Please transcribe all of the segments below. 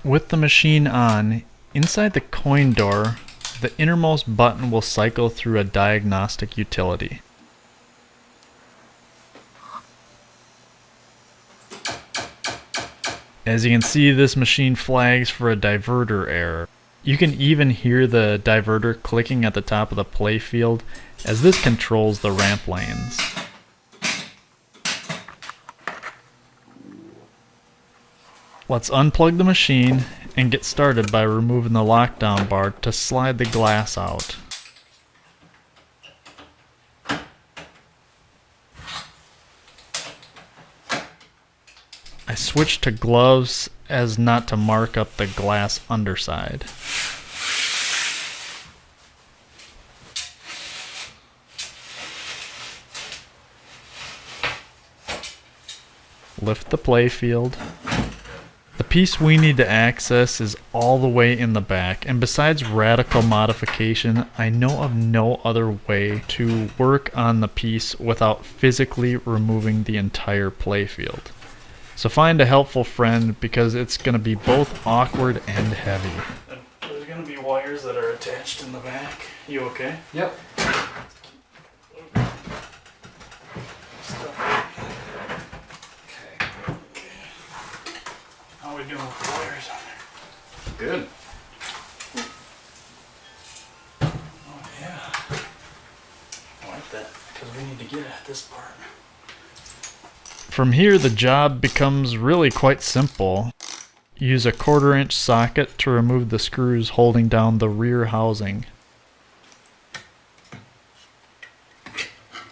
With the machine on, inside the coin door, the innermost button will cycle through a diagnostic utility. As you can see, this machine flags for a diverter error. You can even hear the diverter clicking at the top of the playfield, as this controls the ramp lanes. Let's unplug the machine and get started by removing the lockdown bar to slide the glass out. I switched to gloves as not to mark up the glass underside. Lift the playfield. The piece we need to access is all the way in the back, and besides radical modification, I know of no other way to work on the piece without physically removing the entire playfield. So find a helpful friend, because it's going to be both awkward and heavy. There's going to be wires that are attached in the back. You okay? Yep. How are we doing with the wires on there? Good. Oh yeah. I like that, because we need to get at this part. From here, the job becomes really quite simple. Use a 1/4 inch socket to remove the screws holding down the rear housing.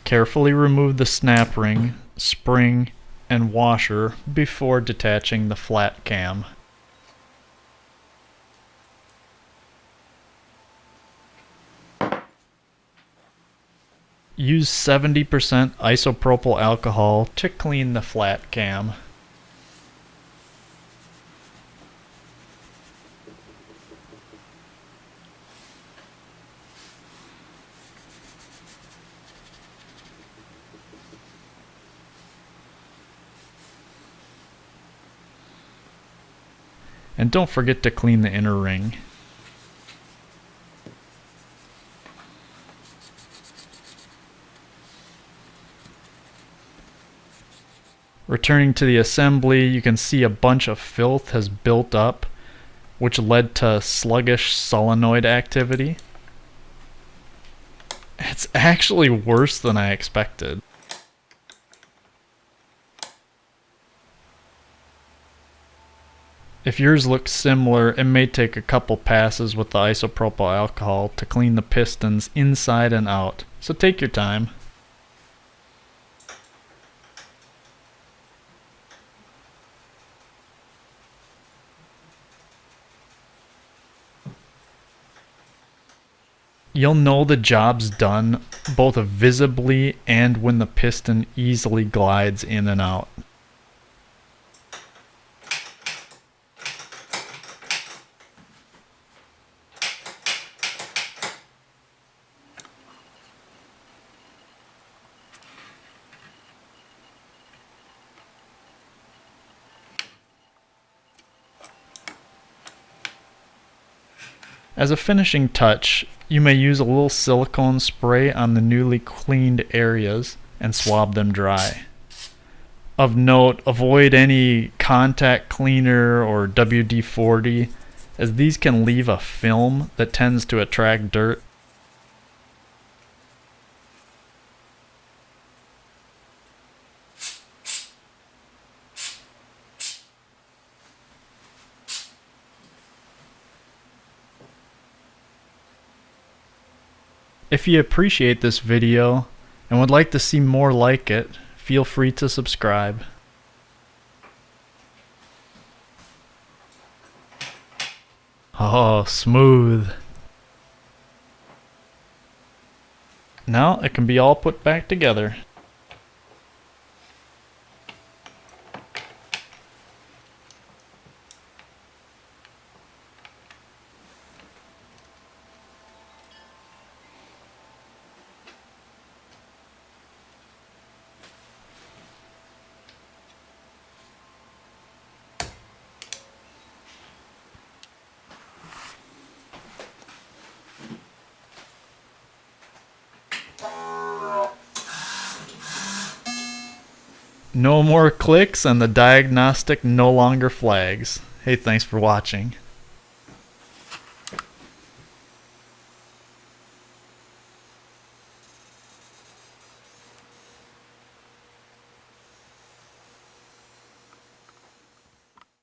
Carefully remove the snap ring, spring, and washer before detaching the flat cam. Use 70% isopropyl alcohol to clean the flat cam. And don't forget to clean the inner ring. Returning to the assembly, you can see a bunch of filth has built up, which led to sluggish solenoid activity. It's actually worse than I expected. If yours looks similar, it may take a couple passes with the isopropyl alcohol to clean the pistons inside and out, so take your time. You'll know the job's done both visibly and when the piston easily glides in and out. As a finishing touch, you may use a little silicone spray on the newly cleaned areas and swab them dry. Of note, avoid any contact cleaner or WD-40, as these can leave a film that tends to attract dirt. If you appreciate this video and would like to see more like it, feel free to subscribe. Oh, smooth. Now it can be all put back together. No more clicks and the diagnostic no longer flags. Hey, thanks for watching.